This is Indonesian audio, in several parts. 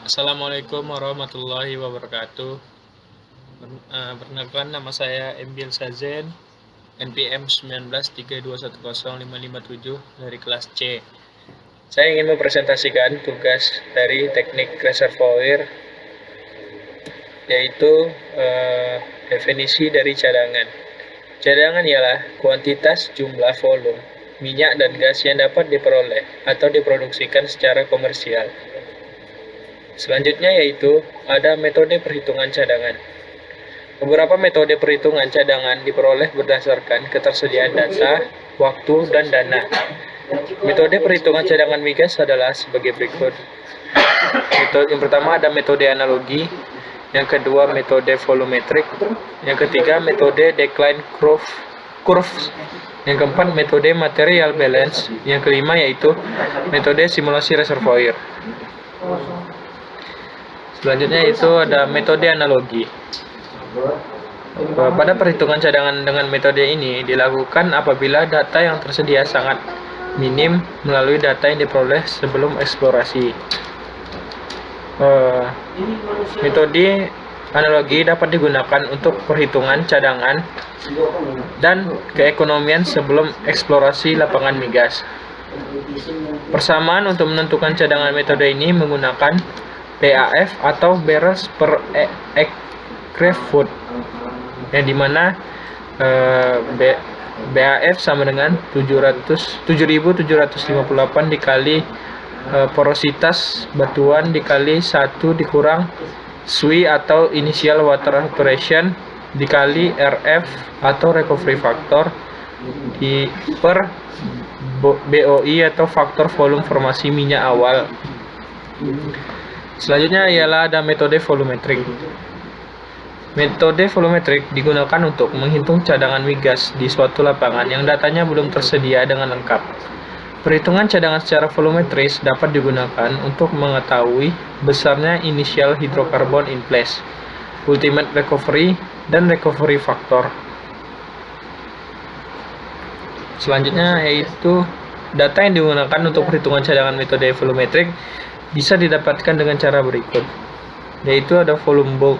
Assalamualaikum warahmatullahi wabarakatuh. Perkenalkan, nama saya Embil Sazen, NPM 1932105557 dari kelas C. Saya ingin mempresentasikan tugas dari teknik reservoir, yaitu definisi dari cadangan. Cadangan ialah kuantitas jumlah volume minyak dan gas yang dapat diperoleh atau diproduksikan secara komersial. Selanjutnya yaitu ada metode perhitungan cadangan. Beberapa metode perhitungan cadangan diperoleh berdasarkan ketersediaan data, waktu, dan dana. Metode perhitungan cadangan migas adalah sebagai berikut. Yang pertama ada metode analogi, yang kedua metode volumetric, yang ketiga metode decline curve, yang keempat metode material balance, yang kelima yaitu metode simulasi reservoir. Selanjutnya itu ada metode analogi. Pada perhitungan cadangan dengan metode ini dilakukan apabila data yang tersedia sangat minim melalui data yang diperoleh sebelum eksplorasi. Metode analogi dapat digunakan untuk perhitungan cadangan dan keekonomian sebelum eksplorasi lapangan migas. Persamaan untuk menentukan cadangan metode ini menggunakan BAF atau barrels per acre foot, yang dimana BAF sama dengan 7.758 dikali porositas batuan dikali 1 dikurang SWI atau initial water evaporation dikali RF atau recovery factor per BOI atau faktor volume formasi minyak awal. Selanjutnya ialah ada metode volumetric. Metode volumetric digunakan untuk menghitung cadangan migas di suatu lapangan yang datanya belum tersedia dengan lengkap. Perhitungan cadangan secara volumetris dapat digunakan untuk mengetahui besarnya initial hydrocarbon in place, ultimate recovery, dan recovery factor. Selanjutnya yaitu data yang digunakan untuk perhitungan cadangan metode volumetric bisa didapatkan dengan cara berikut, yaitu ada volume bulk.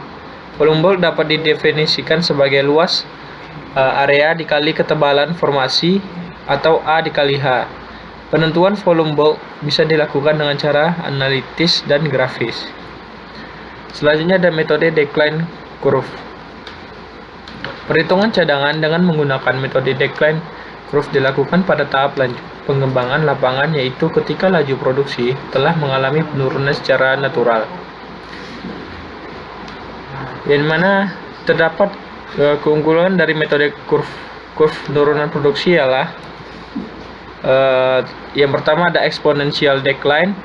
Volume bulk dapat didefinisikan sebagai luas area dikali ketebalan formasi atau A dikali H. Penentuan volume bulk bisa dilakukan dengan cara analitis dan grafis. Selanjutnya ada metode decline curve. Perhitungan cadangan dengan menggunakan metode decline curve dilakukan pada tahap lanjut pengembangan lapangan, yaitu ketika laju produksi telah mengalami penurunan secara natural, yang mana terdapat keunggulan dari metode curve penurunan produksi ialah yang pertama ada exponential decline,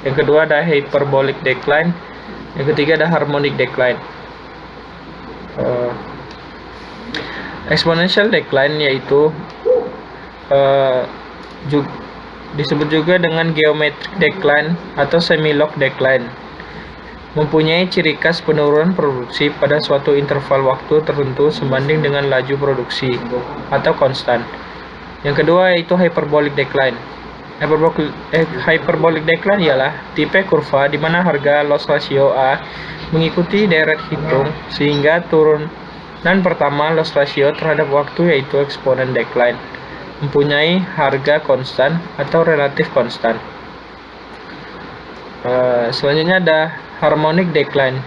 yang kedua ada hyperbolic decline, yang ketiga ada harmonic decline. Exponential decline yaitu disebut juga dengan geometric decline atau semi-log decline, mempunyai ciri khas penurunan produksi pada suatu interval waktu tertentu sebanding dengan laju produksi atau konstan. Yang kedua yaitu hyperbolic decline. Hyperbolic decline ialah tipe kurva di mana harga loss ratio A mengikuti deret hitung sehingga turunan pertama loss ratio terhadap waktu yaitu eksponen decline, mempunyai harga konstan atau relatif konstan. Selanjutnya ada harmonic decline.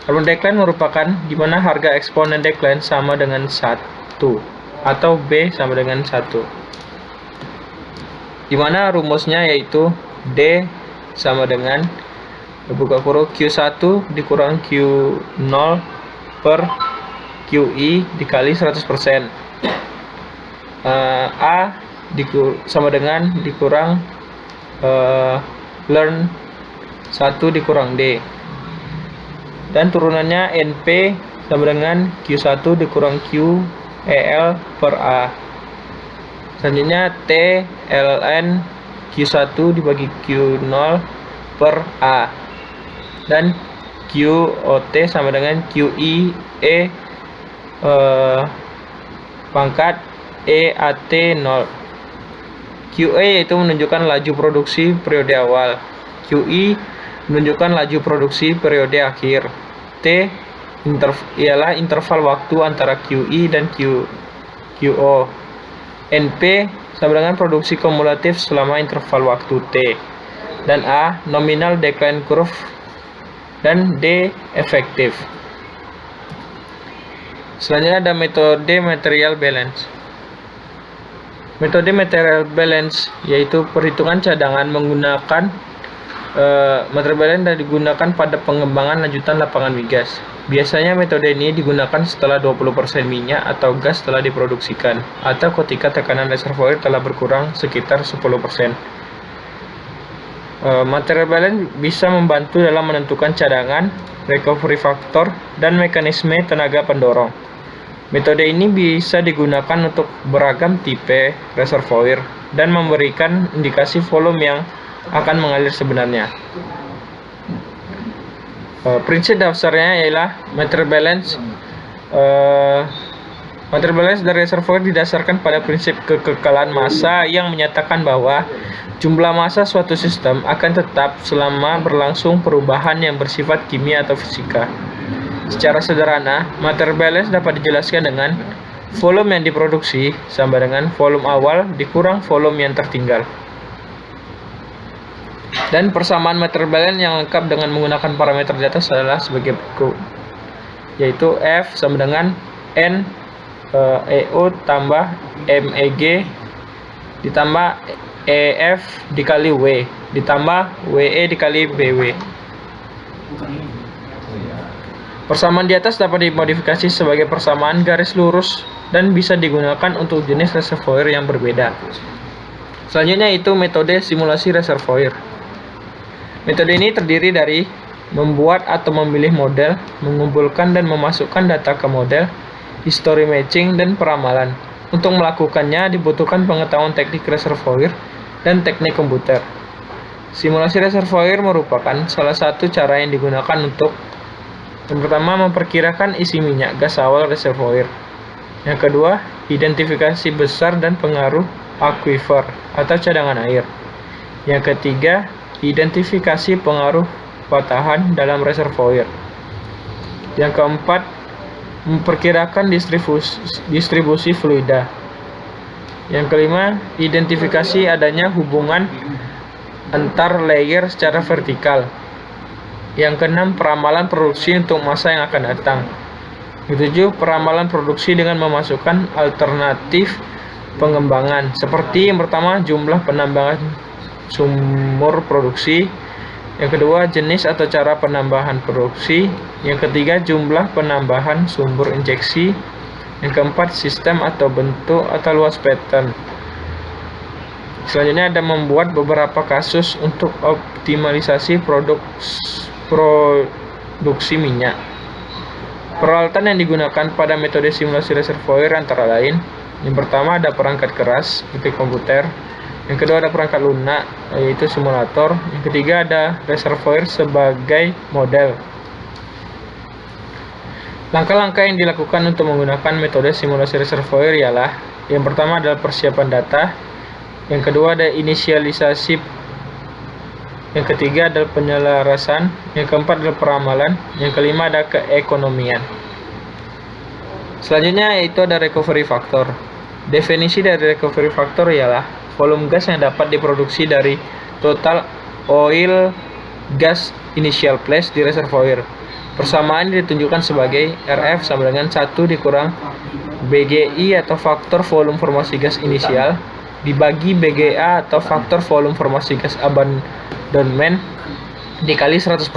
Harmonic decline merupakan di mana harga eksponen decline sama dengan 1 atau B sama dengan 1, di mana rumusnya yaitu D sama dengan buka kurung Q1 dikurang Q0 per QI dikali 100%. A sama dengan dikurang learn 1 dikurang D, dan turunannya NP sama dengan Q1 dikurang QEL per A. Selanjutnya T ln Q1 dibagi Q0 per A, dan QOT sama dengan QI E pangkat EAT 0. QA yaitu menunjukkan laju produksi periode awal. QI menunjukkan laju produksi periode akhir. T ialah interval waktu antara QI dan QO. NP sama dengan produksi kumulatif selama interval waktu T. Dan A nominal decline curve. Dan D efektif. Selanjutnya ada metode material balance. Metode material balance yaitu perhitungan cadangan menggunakan material balance dan digunakan pada pengembangan lanjutan lapangan migas. Biasanya metode ini digunakan setelah 20% minyak atau gas telah diproduksikan atau ketika tekanan reservoir telah berkurang sekitar 10%. Material balance bisa membantu dalam menentukan cadangan, recovery factor, dan mekanisme tenaga pendorong. Metode ini bisa digunakan untuk beragam tipe reservoir dan memberikan indikasi volume yang akan mengalir sebenarnya. Prinsip dasarnya ialah material balance. Material balance dari reservoir didasarkan pada prinsip kekekalan massa yang menyatakan bahwa jumlah massa suatu sistem akan tetap selama berlangsung perubahan yang bersifat kimia atau fisika. Secara sederhana, material balance dapat dijelaskan dengan volume yang diproduksi sama dengan volume awal dikurang volume yang tertinggal. Dan persamaan material balance yang lengkap dengan menggunakan parameter di atas adalah sebagai berikut, yaitu F sama dengan N EO tambah MEG ditambah EF dikali W ditambah WE dikali BW. Persamaan di atas dapat dimodifikasi sebagai persamaan garis lurus dan bisa digunakan untuk jenis reservoir yang berbeda. Selanjutnya itu metode simulasi reservoir. Metode ini terdiri dari membuat atau memilih model, mengumpulkan dan memasukkan data ke model, history matching, dan peramalan. Untuk melakukannya dibutuhkan pengetahuan teknik reservoir dan teknik komputer. Simulasi reservoir merupakan salah satu cara yang digunakan untuk yang pertama, memperkirakan isi minyak gas awal reservoir. Yang kedua, identifikasi besar dan pengaruh aquifer atau cadangan air. Yang ketiga, identifikasi pengaruh patahan dalam reservoir. Yang keempat, memperkirakan distribusi fluida. Yang kelima, identifikasi adanya hubungan antar layer secara vertikal. Yang keenam, peramalan produksi untuk masa yang akan datang. Ketujuh, peramalan produksi dengan memasukkan alternatif pengembangan. Seperti yang pertama, jumlah penambahan sumur produksi. Yang kedua, jenis atau cara penambahan produksi. Yang ketiga, jumlah penambahan sumber injeksi. Yang keempat, sistem atau bentuk atau luas pattern. Selanjutnya ada membuat beberapa kasus untuk optimalisasi produksi minyak. Peralatan yang digunakan pada metode simulasi reservoir antara lain, yang pertama ada perangkat keras seperti komputer, yang kedua ada perangkat lunak yaitu simulator, yang ketiga ada reservoir sebagai model. Langkah-langkah yang dilakukan untuk menggunakan metode simulasi reservoir ialah yang pertama adalah persiapan data, yang kedua ada inisialisasi, yang ketiga adalah penyelarasan, yang keempat adalah peramalan, yang kelima ada keekonomian. Selanjutnya yaitu ada recovery factor. Definisi dari recovery factor ialah volume gas yang dapat diproduksi dari total oil gas initial place di reservoir. Persamaan ditunjukkan sebagai RF sama dengan 1 dikurang BGI atau faktor volume formasi gas inisial dibagi BGA atau faktor volume formasi gas abandonment dikali 100%.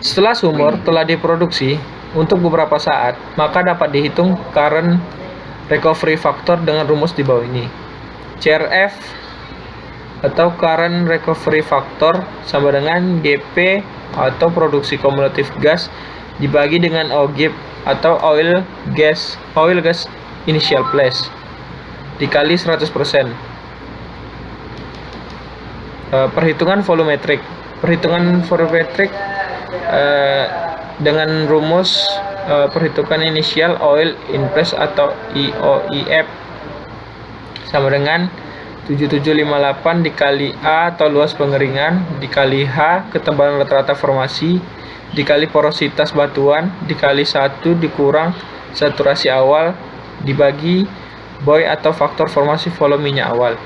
Setelah sumur telah diproduksi untuk beberapa saat, maka dapat dihitung current recovery factor dengan rumus di bawah ini. CRF atau current recovery factor sama dengan GP atau produksi kumulatif gas dibagi dengan OGIP atau oil gas initial place dikali 100%. Perhitungan volumetrik. Perhitungan volumetrik dengan rumus perhitungan initial oil in place atau IOIF sama dengan 7758 dikali A atau luas pengeringan, dikali H ketebalan rata-rata formasi, dikali porositas batuan, dikali 1 dikurang saturasi awal, dibagi Boy atau faktor formasi volume minyak awal.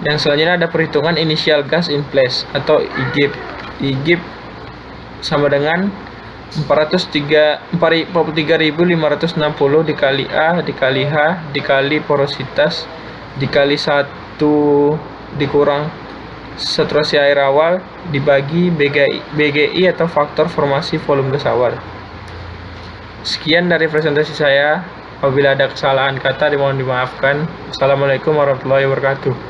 Yang selanjutnya ada perhitungan initial gas in place atau IGIP. IGIP sama dengan 43.560 dikali A dikali H dikali porositas dikali 1 dikurang saturasi air awal dibagi BGI atau faktor formasi volume gas awal. Sekian dari presentasi saya. Apabila ada kesalahan kata dimohon dimaafkan. Assalamualaikum warahmatullahi wabarakatuh.